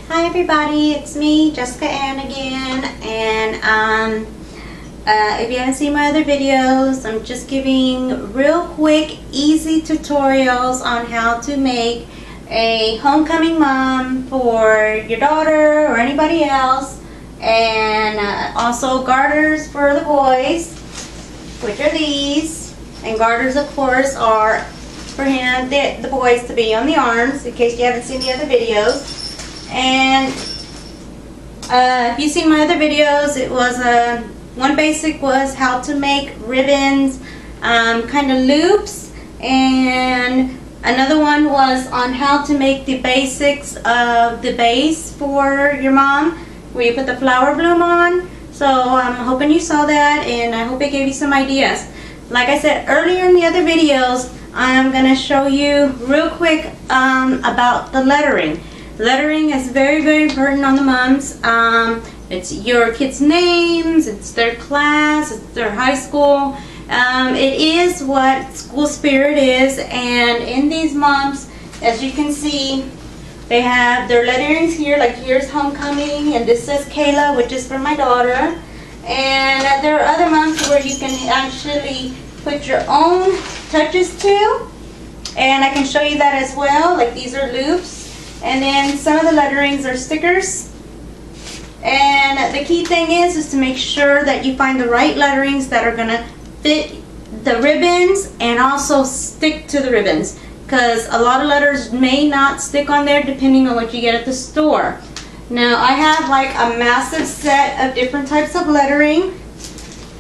Hi everybody, it's me, Jessica Ann again, and if you haven't seen my other videos, I'm just giving real quick, easy tutorials on how to make a homecoming mom for your daughter or anybody else, and also garters for the boys, which are these, and garters of course are for him, the boys to be on the arms, in case you haven't seen the other videos. And if you've seen my other videos, it was one basic was how to make ribbons, kind of loops, and another one was on how to make the basics of the base for your mom, where you put the flower bloom on. So I'm hoping you saw that, and I hope it gave you some ideas. Like I said earlier in the other videos, I'm going to show you real quick about the lettering. Lettering is very, very important on the moms. It's your kids' names, it's their class, it's their high school. It is what school spirit is, and in these moms, as you can see, they have their letterings here, like here's homecoming, and this says Kayla, which is for my daughter. And there are other moms where you can actually put your own touches to, and I can show you that as well. Like these are loops. And then some of the letterings are stickers. And the key thing is to make sure that you find the right letterings that are gonna fit the ribbons and also stick to the ribbons. Because a lot of letters may not stick on there depending on what you get at the store. Now I have like a massive set of different types of lettering,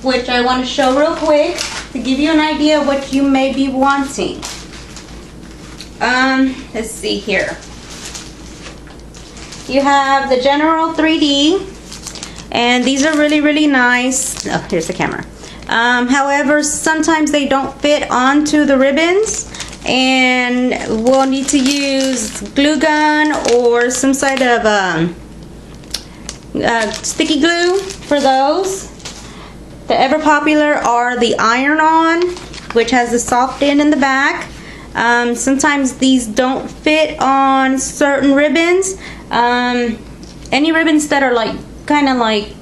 which I want to show real quick to give you an idea of what you may be wanting. Let's see here. You have the General 3D, and these are really, really nice. Oh, here's the camera. However, sometimes they don't fit onto the ribbons, and we'll need to use glue gun or some sort of sticky glue for those. The ever popular are the Iron-On, which has the soft end in the back. Sometimes these don't fit on certain ribbons. Any ribbons that are like kind of like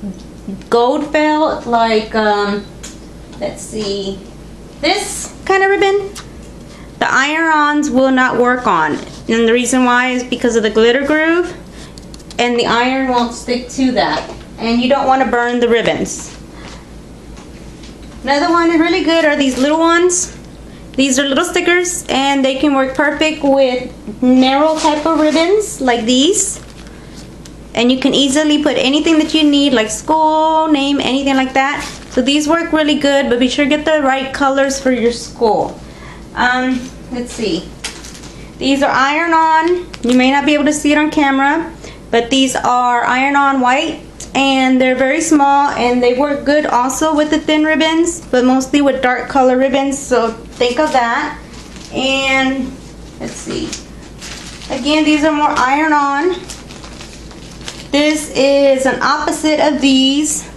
gold felt, like let's see, this kind of ribbon, the iron-ons will not work on. And the reason why is because of the glitter groove, and the iron won't stick to that, and you don't want to burn the ribbons. Another one really good are these little ones. These are little stickers, and they can work perfect with narrow type of ribbons like these. And you can easily put anything that you need, like school, name, anything like that. So these work really good, but be sure to get the right colors for your school. Let's see. These are iron-on. You may not be able to see it on camera, but these are iron-on white, and they're very small, and they work good also with the thin ribbons, but mostly with dark color ribbons, so think of that. And let's see. Again, these are more iron-on. This is an opposite of these,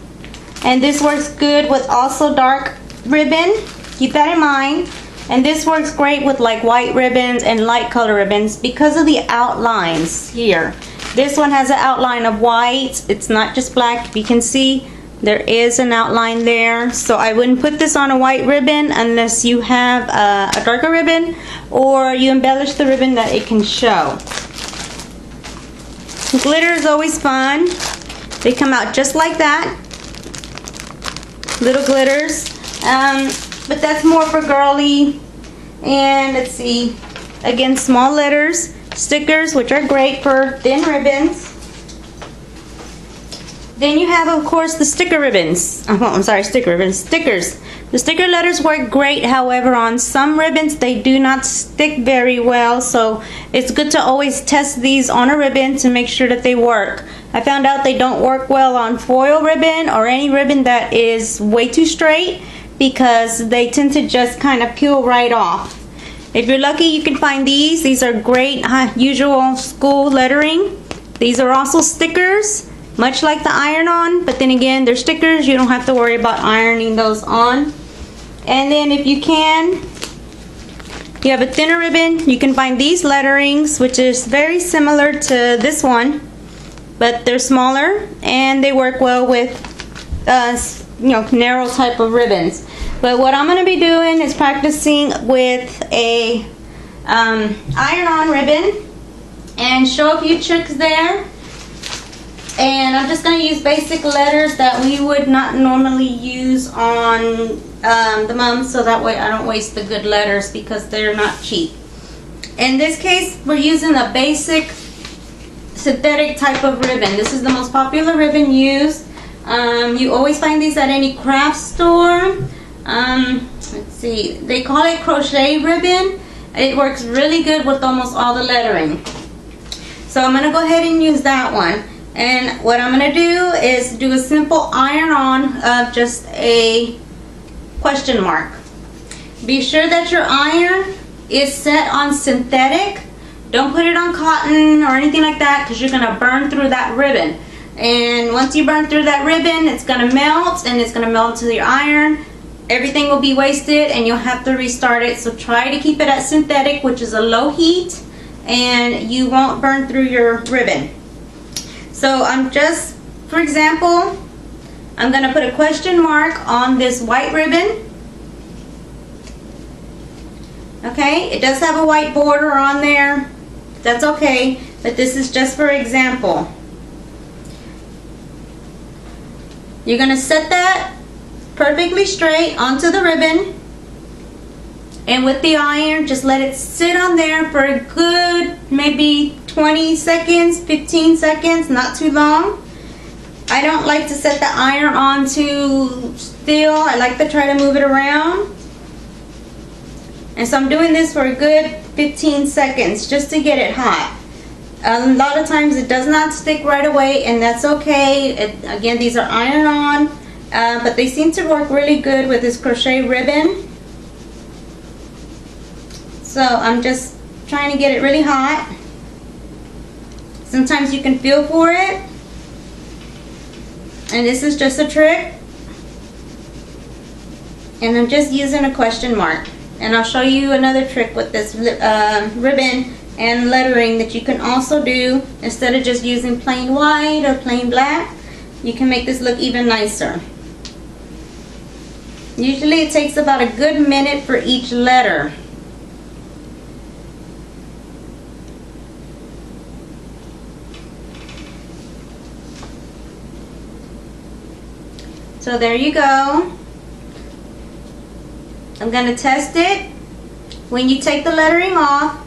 and this works good with also dark ribbon. Keep that in mind. And this works great with like white ribbons and light color ribbons because of the outlines here. This one has an outline of white. It's not just black. You can see there is an outline there. So I wouldn't put this on a white ribbon unless you have a darker ribbon, or you embellish the ribbon that it can show. Glitter is always fun. They come out just like that. Little glitters. But that's more for girly. And let's see. Again, small letters. Stickers, which are great for thin ribbons. Then you have, of course, the sticker ribbons. Oh, I'm sorry, sticker ribbons. Stickers. The sticker letters work great, however, on some ribbons they do not stick very well, so it's good to always test these on a ribbon to make sure that they work. I found out they don't work well on foil ribbon or any ribbon that is way too straight, because they tend to just kind of peel right off. If you're lucky, you can find these. These are great usual school lettering. These are also stickers, much like the iron-on, but then again, they're stickers. You don't have to worry about ironing those on. And then if you have a thinner ribbon, you can find these letterings, which is very similar to this one. but they're smaller and they work well with narrow type of ribbons. But what I'm going to be doing is practicing with a iron-on ribbon and show a few tricks there. And I'm just going to use basic letters that we would not normally use on the mums, so that way I don't waste the good letters because they're not cheap. In this case, we're using a basic synthetic type of ribbon. This is the most popular ribbon used. You always find these at any craft store. Let's see, they call it crochet ribbon. It works really good with almost all the lettering. So I'm going to go ahead and use that one. And what I'm going to do is do a simple iron-on of just a question mark. Be sure that your iron is set on synthetic. Don't put it on cotton or anything like that, because you're going to burn through that ribbon. And once you burn through that ribbon, it's going to melt, and it's going to melt into your iron. Everything will be wasted and you'll have to restart it. So try to keep it at synthetic, which is a low heat, and you won't burn through your ribbon. So I'm just, for example, I'm going to put a question mark on this white ribbon. Okay, it does have a white border on there. That's okay, but this is just for example. You're going to set that perfectly straight onto the ribbon, and with the iron, just let it sit on there for a good maybe 20 seconds, 15 seconds, not too long. I don't like to set the iron on too still. I like to try to move it around. And so I'm doing this for a good 15 seconds just to get it hot. A lot of times it does not stick right away, and that's okay. Again, these are iron-on, but they seem to work really good with this crochet ribbon. So I'm just trying to get it really hot. Sometimes you can feel for it. And this is just a trick. And I'm just using a question mark. And I'll show you another trick with this ribbon and lettering that you can also do. Instead of just using plain white or plain black, you can make this look even nicer. Usually it takes about a good minute for each letter. So there you go. I'm going to test it. When you take the lettering off,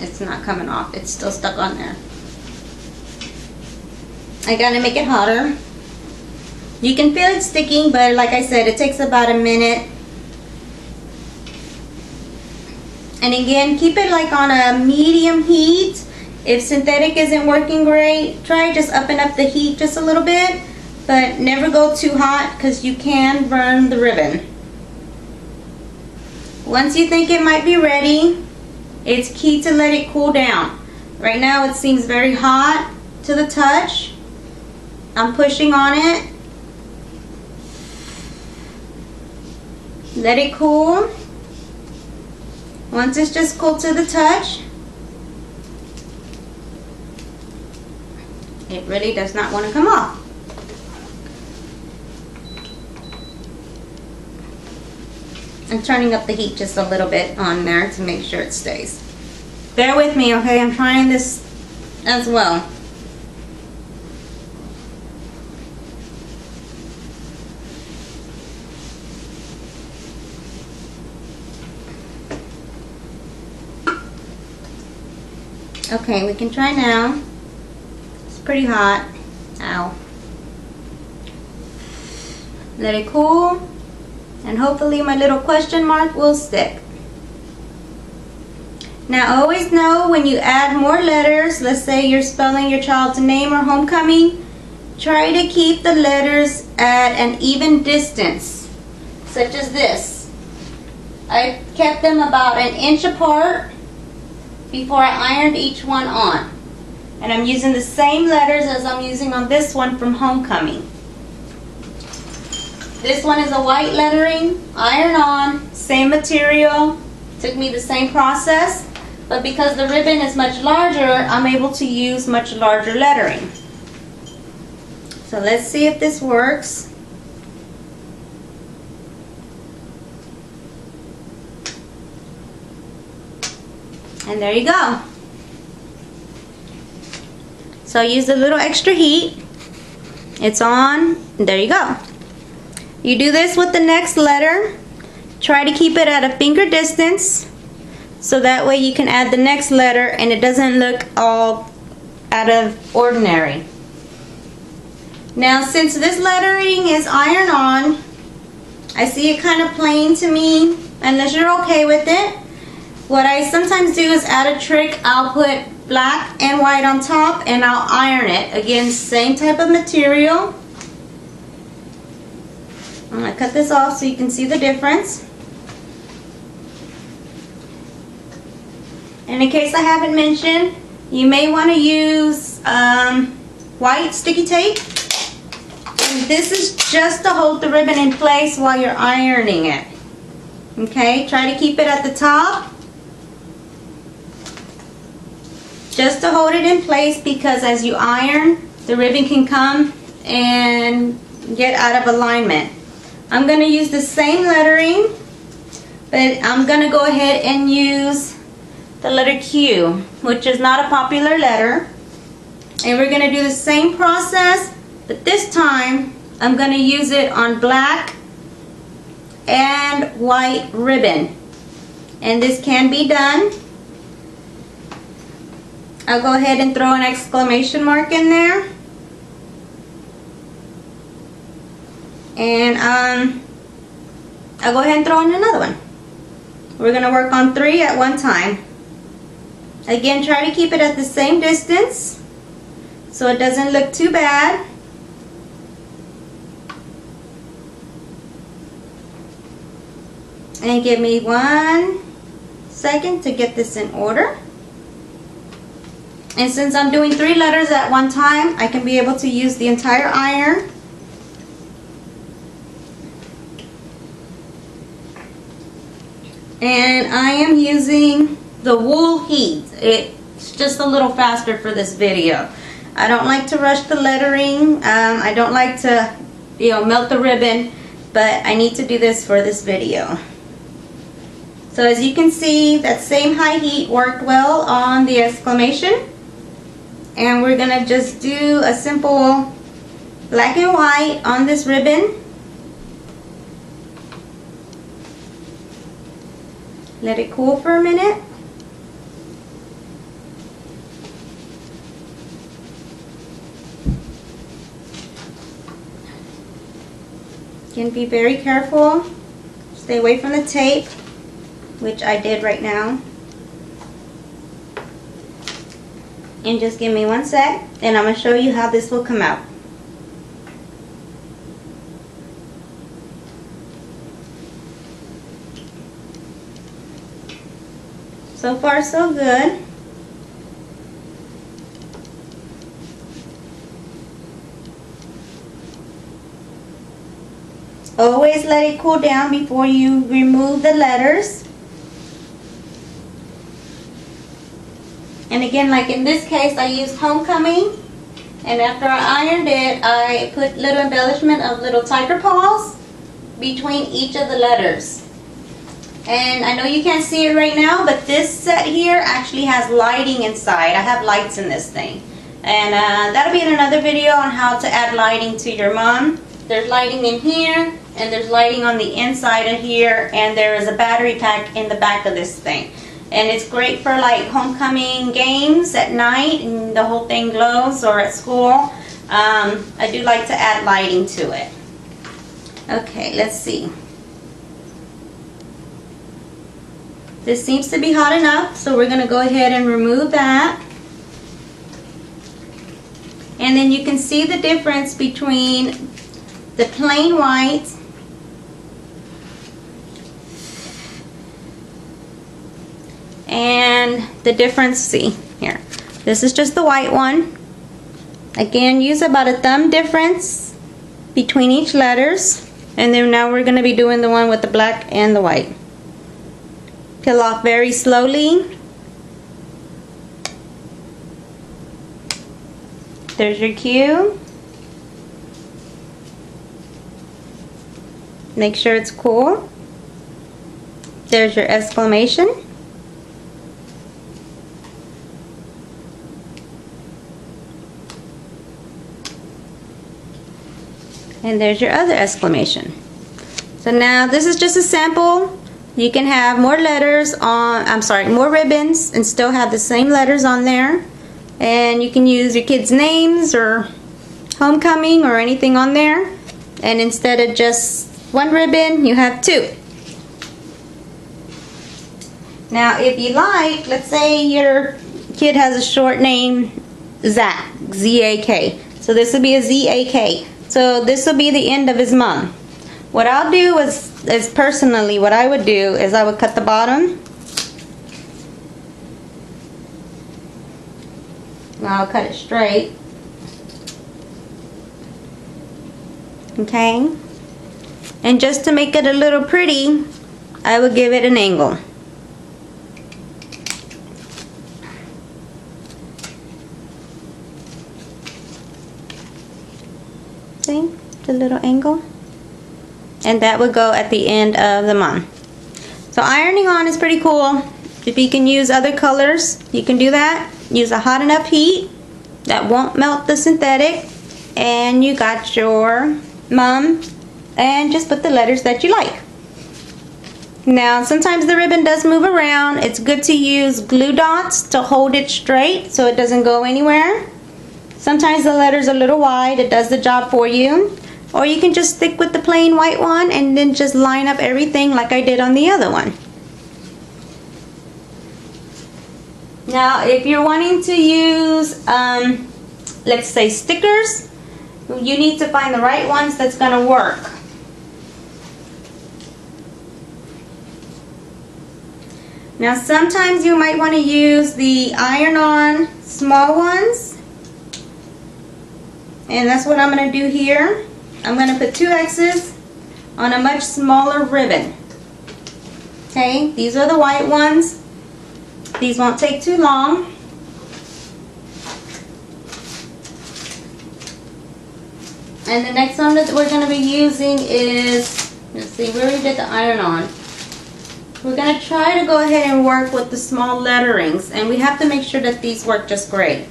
it's not coming off. It's still stuck on there. I got to make it hotter. You can feel it sticking, but like I said, it takes about a minute. And again, keep it like on a medium heat. If synthetic isn't working great, try just upping up the heat just a little bit. But never go too hot, because you can burn the ribbon. Once you think it might be ready, it's key to let it cool down. Right now it seems very hot to the touch. I'm pushing on it. Let it cool. Once it's just cool to the touch, it really does not want to come off. I'm turning up the heat just a little bit on there to make sure it stays. Bear with me, okay? I'm trying this as well. Okay, we can try now. It's pretty hot. Ow. Let it cool. And hopefully my little question mark will stick. Now always know when you add more letters, let's say you're spelling your child's name or homecoming, try to keep the letters at an even distance, such as this. I kept them about an inch apart before I ironed each one on. And I'm using the same letters as I'm using on this one from homecoming. This one is a white lettering, iron on, same material. Took me the same process, but because the ribbon is much larger, I'm able to use much larger lettering. So let's see if this works. And there you go. So use a little extra heat. It's on. There you go. You do this with the next letter. Try to keep it at a finger distance, so that way you can add the next letter and it doesn't look all out of ordinary. Now, since this lettering is iron-on, I see it kind of plain to me, unless you're okay with it. What I sometimes do is add a trick. I'll put black and white on top and I'll iron it. Again, same type of material. I'm going to cut this off so you can see the difference. And in case I haven't mentioned, you may want to use white sticky tape. And this is just to hold the ribbon in place while you're ironing it. Okay, try to keep it at the top. Just to hold it in place, because as you iron, the ribbon can come and get out of alignment. I'm going to use the same lettering, but I'm going to go ahead and use the letter Q, which is not a popular letter. And we're going to do the same process, but this time I'm going to use it on black and white ribbon. And this can be done. I'll go ahead and throw an exclamation mark in there. And I'll go ahead and throw in another one. We're going to work on 3 at one time. Again, try to keep it at the same distance so it doesn't look too bad. And give me 1 second to get this in order. And since I'm doing 3 letters at one time, I can be able to use the entire iron. And I am using the wool heat. It's just a little faster for this video. I don't like to rush the lettering. I don't like to, melt the ribbon, but I need to do this for this video. So as you can see, that same high heat worked well on the exclamation. And we're gonna just do a simple black and white on this ribbon. Let it cool for a minute. Again, be very careful. Stay away from the tape, which I did right now. And just give me 1 sec, and I'm going to show you how this will come out. So far, so good. Always let it cool down before you remove the letters. And again, like in this case, I used Homecoming. And after I ironed it, I put little embellishment of little tiger paws between each of the letters. And I know you can't see it right now, but this set here actually has lighting inside. I have lights in this thing. And that'll be in another video on how to add lighting to your mom. There's lighting in here, and there's lighting on the inside of here, and there is a battery pack in the back of this thing. And it's great for like homecoming games at night and the whole thing glows, or at school. I do like to add lighting to it. Okay, let's see. This seems to be hot enough, so we're going to go ahead and remove that. And then you can see the difference between the plain white and the difference. See here, this is just the white one. Again, use about a thumb difference between each letters. And then now we're going to be doing the one with the black and the white. Peel off very slowly. There's your Q. Make sure it's cool. There's your exclamation. And there's your other exclamation. So now this is just a sample. You can have more letters on, more ribbons and still have the same letters on there. And you can use your kids' names or homecoming or anything on there. And instead of just one ribbon, you have two. Now if you like, let's say your kid has a short name, Zach, Z-A-K. So this will be a Z-A-K. So this will be the end of his month. What I'll do is personally, what I would do is I would cut the bottom. Now I'll cut it straight. Okay. And just to make it a little pretty, I would give it an angle. See? The little angle. And that would go at the end of the month. So ironing on is pretty cool. If you can use other colors, you can do that. Use a hot enough heat that won't melt the synthetic. And you got your mom. And just put the letters that you like. Now sometimes the ribbon does move around. It's good to use glue dots to hold it straight so it doesn't go anywhere. Sometimes the letters are a little wide. It does the job for you. Or you can just stick with the plain white one and then just line up everything like I did on the other one. Now if you're wanting to use, let's say stickers, you need to find the right ones that's going to work. Now sometimes you might want to use the iron-on small ones. And that's what I'm going to do here. I'm going to put 2 X's on a much smaller ribbon. Okay, these are the white ones. These won't take too long. And the next one that we're going to be using is, let's see, we already did the iron-on. We're going to try to go ahead and work with the small letterings, and we have to make sure that these work just great.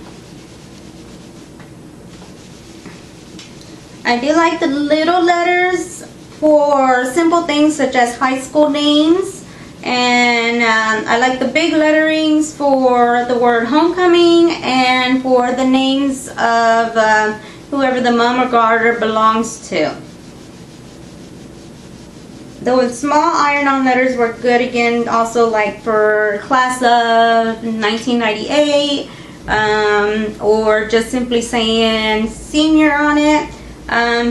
I do like the little letters for simple things such as high school names, and I like the big letterings for the word homecoming and for the names of whoever the mom or garter belongs to. The small iron-on letters work good again, also like for class of 1998, or just simply saying senior on it.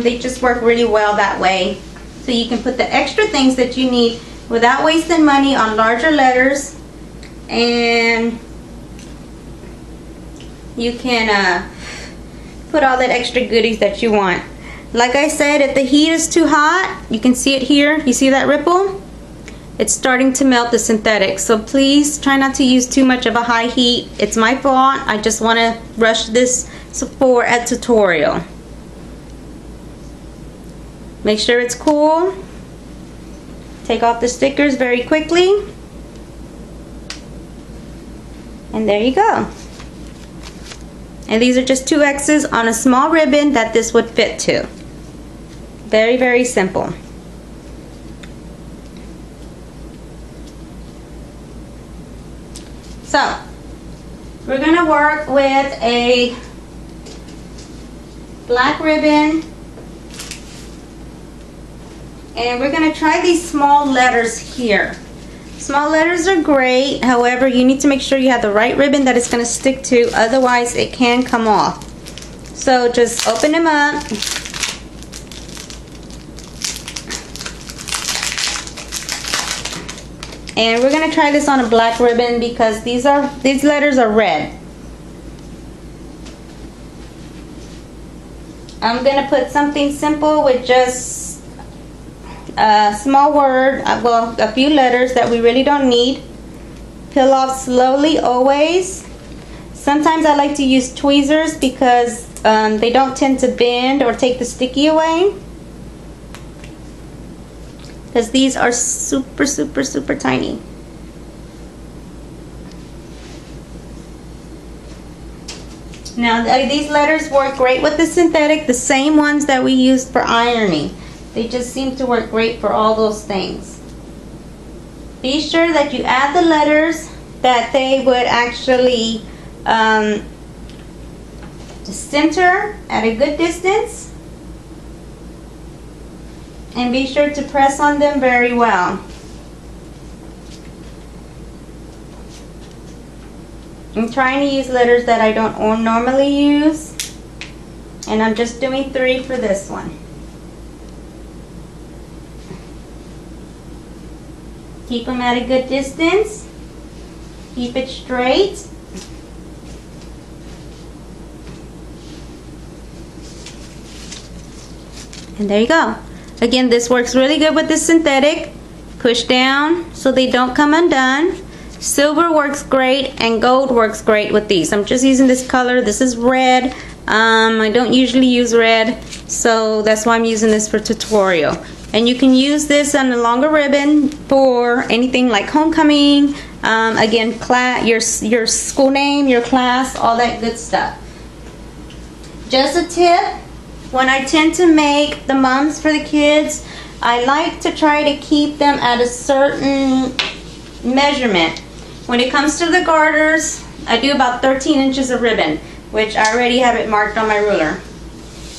They just work really well that way. So you can put the extra things that you need without wasting money on larger letters, and you can put all that extra goodies that you want. Like I said, if the heat is too hot, you can see it here. You see that ripple? It's starting to melt the synthetic. So please try not to use too much of a high heat. It's my fault. I just want to rush this for a tutorial. Make sure it's cool. Take off the stickers very quickly. And there you go. And these are just 2 X's on a small ribbon that this would fit to. Very, very simple. So, we're going to work with a black ribbon. And we're going to try these small letters here. Small letters are great, however you need to make sure you have the right ribbon that it's going to stick to, otherwise it can come off. So just open them up. And we're going to try this on a black ribbon because these letters are red. I'm going to put something simple with just a small word, well, a few letters that we really don't need. Peel off slowly always. Sometimes I like to use tweezers because they don't tend to bend or take the sticky away. Because these are super, super, super tiny. Now these letters work great with the synthetic, the same ones that we used for ironing. They just seem to work great for all those things. Be sure that you add the letters that they would actually center at a good distance, and be sure to press on them very well. I'm trying to use letters that I don't normally use, and I'm just doing 3 for this one. Keep them at a good distance. Keep it straight. And there you go. Again, this works really good with the synthetic. Push down so they don't come undone. Silver works great and gold works great with these. I'm just using this color. This is red. I don't usually use red, so that's why I'm using this for tutorial. And you can use this on a longer ribbon for anything like homecoming, again, your school name, your class, all that good stuff. Just a tip, when I tend to make the mums for the kids, I like to try to keep them at a certain measurement. When it comes to the garters, I do about 13 inches of ribbon, which I already have it marked on my ruler.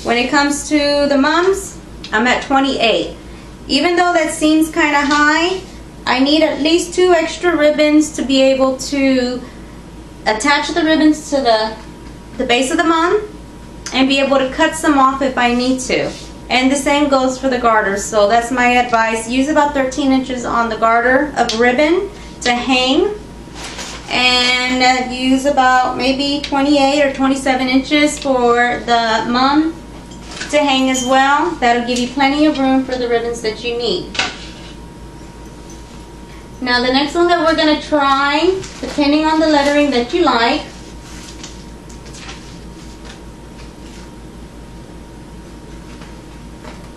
When it comes to the mums, I'm at 28. Even though that seems kind of high, I need at least 2 extra ribbons to be able to attach the ribbons to the base of the mum and be able to cut some off if I need to. And the same goes for the garters. So that's my advice. Use about 13 inches on the garter of ribbon to hang, and use about maybe 28 or 27 inches for the mum to hang as well. That'll give you plenty of room for the ribbons that you need. Now the next one that we're going to try, depending on the lettering that you like,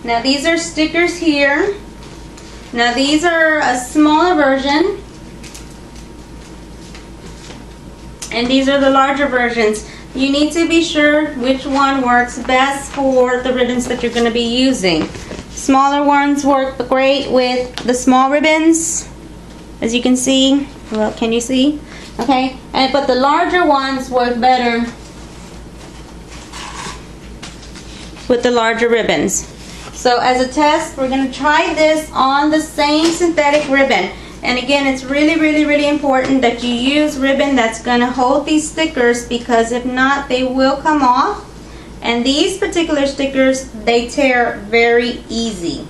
now these are stickers here. Now these are a smaller version, and these are the larger versions. You need to be sure which one works best for the ribbons that you're going to be using. Smaller ones work great with the small ribbons, as you can see. Well, can you see? Okay, but the larger ones work better with the larger ribbons. So as a test, we're going to try this on the same synthetic ribbon. And again, it's really, really, really important that you use ribbon that's going to hold these stickers, because if not, they will come off. And these particular stickers, they tear very easy.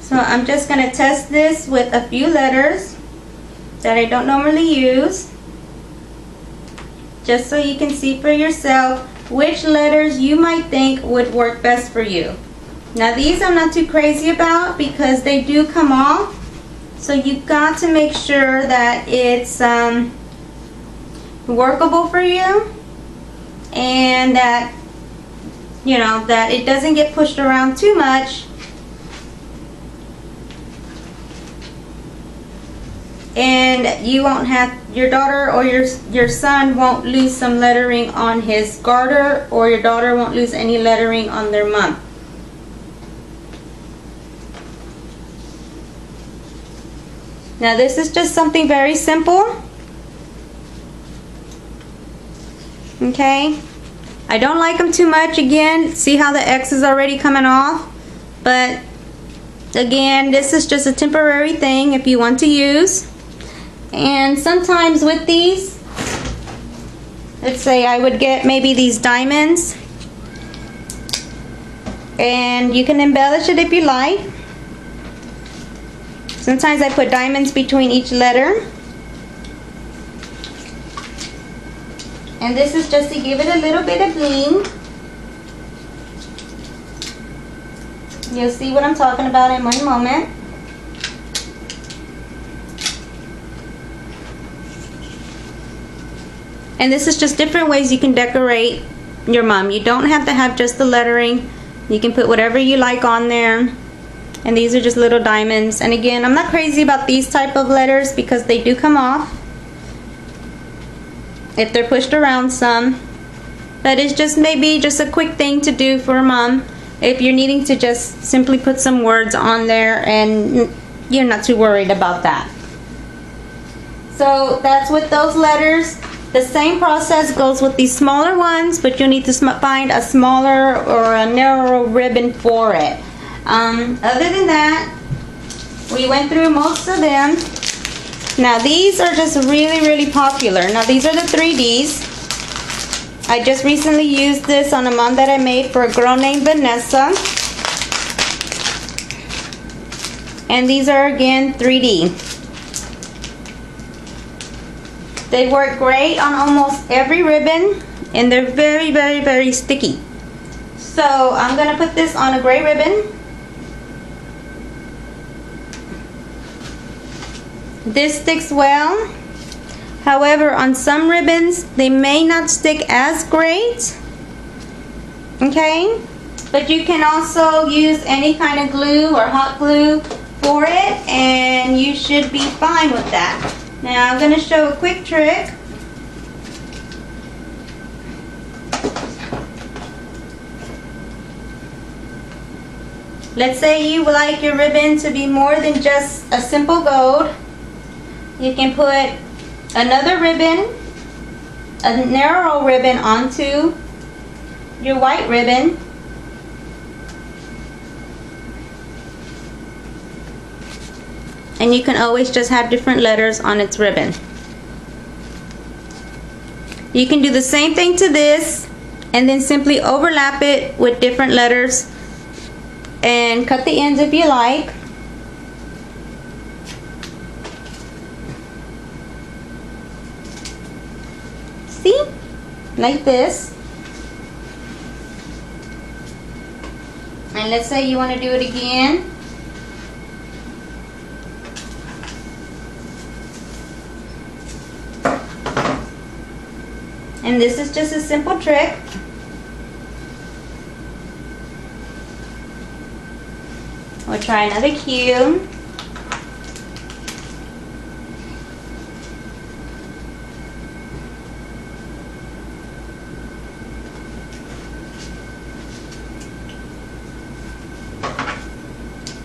So I'm just going to test this with a few letters that I don't normally use, just so you can see for yourself which letters you might think would work best for you. Now these I'm not too crazy about because they do come off, so you've got to make sure that it's workable for you, and that, you know, that it doesn't get pushed around too much, and you won't have, your daughter or your son won't lose some lettering on his garter, or your daughter won't lose any lettering on their mum. Now this is just something very simple. Okay, I don't like them too much. Again, see how the X is already coming off, but again, this is just a temporary thing if you want to use. And sometimes with these, let's say I would get maybe these diamonds, and you can embellish it if you like. Sometimes I put diamonds between each letter. And this is just to give it a little bit of bling. You'll see what I'm talking about in one moment. And this is just different ways you can decorate your mom. You don't have to have just the lettering. You can put whatever you like on there. And these are just little diamonds. And again, I'm not crazy about these type of letters because they do come off if they're pushed around some. But it's just maybe just a quick thing to do for mom if you're needing to just simply put some words on there and you're not too worried about that. So that's with those letters. The same process goes with these smaller ones, but you need to find a smaller or a narrow ribbon for it. Other than that, we went through most of them. Now these are just really popular. Now these are the 3Ds. I just recently used this on a mom that I made for a girl named Vanessa. And these are again 3D. They work great on almost every ribbon and they're very sticky. So I'm going to put this on a gray ribbon. This sticks well. However, on some ribbons, they may not stick as great. Okay? But you can also use any kind of glue or hot glue for it, and you should be fine with that. Now, I'm going to show a quick trick. Let's say you would like your ribbon to be more than just a simple gold. You can put another ribbon, a narrow ribbon, onto your white ribbon. And you can always just have different letters on its ribbon. You can do the same thing to this and then simply overlap it with different letters and cut the ends if you like. See? Like this. And let's say you want to do it again. And this is just a simple trick. We'll try another cue.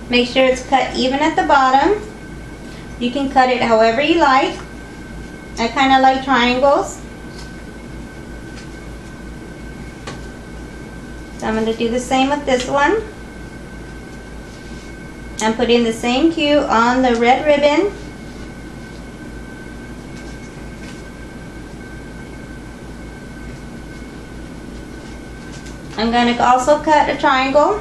Make sure it's cut even at the bottom. You can cut it however you like. I kind of like triangles. So I'm going to do the same with this one. I'm putting the same cue on the red ribbon. I'm going to also cut a triangle.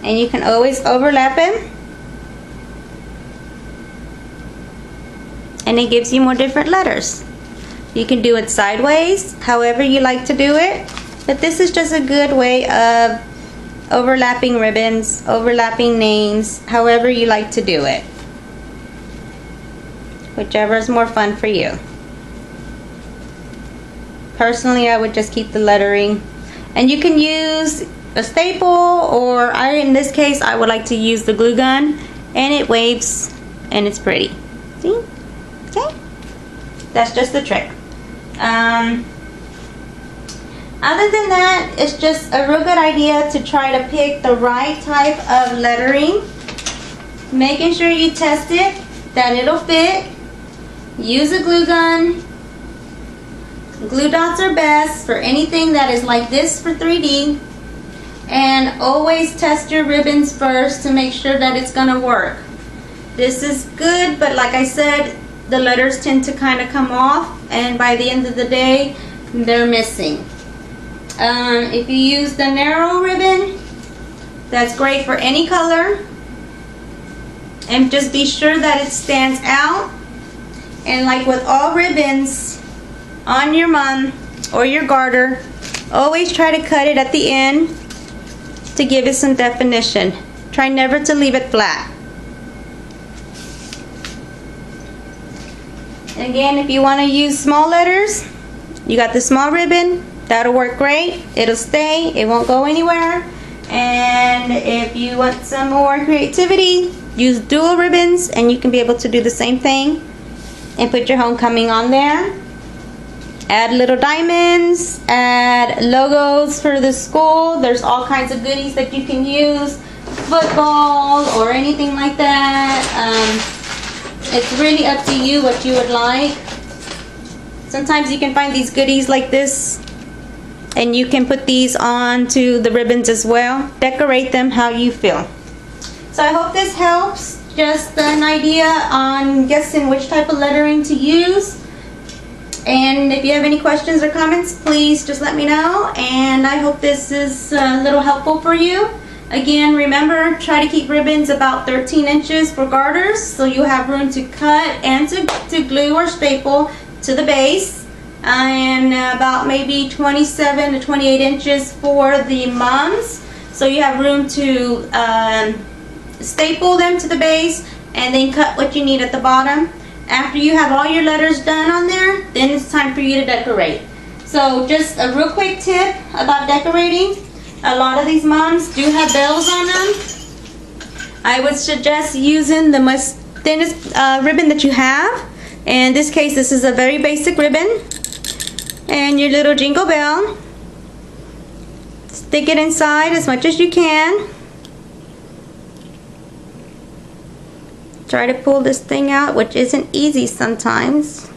And you can always overlap it. And it gives you more different letters. You can do it sideways, however you like to do it. But this is just a good way of overlapping ribbons, overlapping names, however you like to do it. Whichever is more fun for you. Personally, I would just keep the lettering. And you can use a staple, or in this case, I would like to use the glue gun, and it waves and it's pretty. See? Okay? That's just the trick. Other than that, it's just a real good idea to try to pick the right type of lettering. Making sure you test it, that it'll fit. Use a glue gun. Glue dots are best for anything that is like this for 3D. And always test your ribbons first to make sure that it's going to work. This is good, but like I said, the letters tend to kind of come off, and by the end of the day, they're missing. If you use the narrow ribbon, that's great for any color. And just be sure that it stands out. And like with all ribbons on your mum or your garter, always try to cut it at the end to give it some definition. Try never to leave it flat. And again, if you want to use small letters, you got the small ribbon. That'll work great. It'll stay. It won't go anywhere. And if you want some more creativity, use dual ribbons and you can be able to do the same thing and put your homecoming on there. Add little diamonds, add logos for the school. There's all kinds of goodies that you can use, football or anything like that. It's really up to you what you would like. Sometimes you can find these goodies like this and you can put these onto the ribbons as well. Decorate them how you feel. So I hope this helps. Just an idea on guessing which type of lettering to use. And if you have any questions or comments, please just let me know. And I hope this is a little helpful for you. Again, remember, try to keep ribbons about 13 inches for garters, so you have room to cut and to glue or staple to the base. And about maybe 27 to 28 inches for the mums, so you have room to staple them to the base and then cut what you need at the bottom. After you have all your letters done on there, then it's time for you to decorate. So just a real quick tip about decorating. A lot of these mums do have bells on them. I would suggest using the most thinnest ribbon that you have. In this case, this is a very basic ribbon. And your little jingle bell. Stick it inside as much as you can. Try to pull this thing out, which isn't easy sometimes.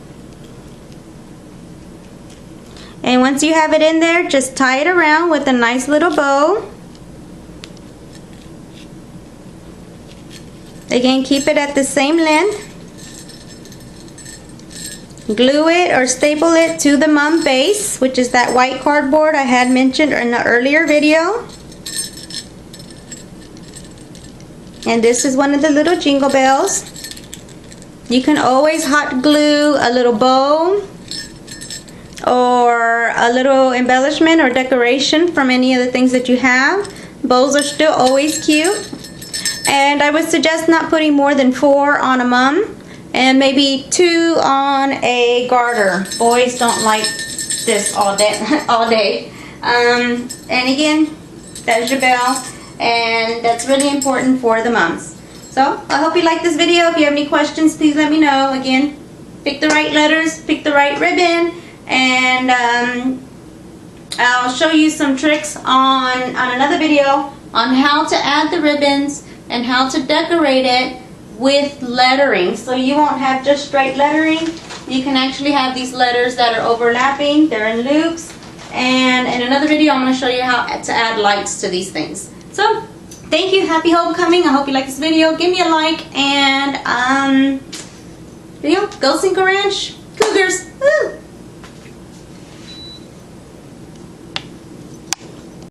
And once you have it in there, just tie it around with a nice little bow. Again, keep it at the same length. Glue it or staple it to the mum base, which is that white cardboard I had mentioned in the earlier video. And this is one of the little jingle bells. You can always hot glue a little bow or a little embellishment or decoration from any of the things that you have. Bows are still always cute. And I would suggest not putting more than 4 on a mum and maybe 2 on a garter. Boys don't like this all day. And again, there's your bell. And that's really important for the mums. So I hope you like this video. If you have any questions, please let me know. Again, pick the right letters, pick the right ribbon, and I'll show you some tricks on another video on how to add the ribbons and how to decorate it with lettering. So you won't have just straight lettering. You can actually have these letters that are overlapping. They're in loops. And in another video, I'm going to show you how to add lights to these things. So, thank you. Happy homecoming. I hope you like this video. Give me a like and, go Cinco Ranch. Cougars. Woo!